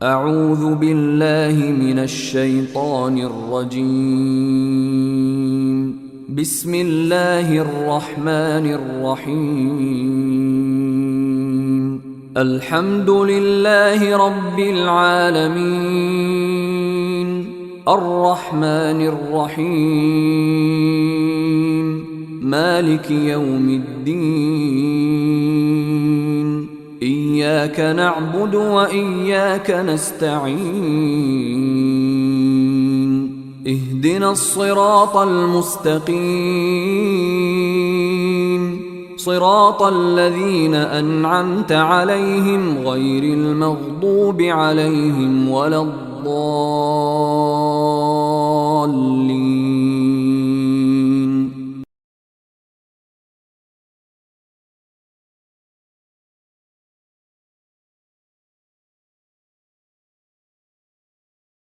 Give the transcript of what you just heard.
أعوذ بالله من الشيطان الرجيم. بسم الله الرحمن الرحيم. الحمد لله رب العالمين، الرحمن الرحيم، مالك يوم الدين. إياك نعبد وإياك نستعين. اهدنا الصراط المستقيم، صراط الذين أنعمت عليهم غير المغضوب عليهم ولا الضالين.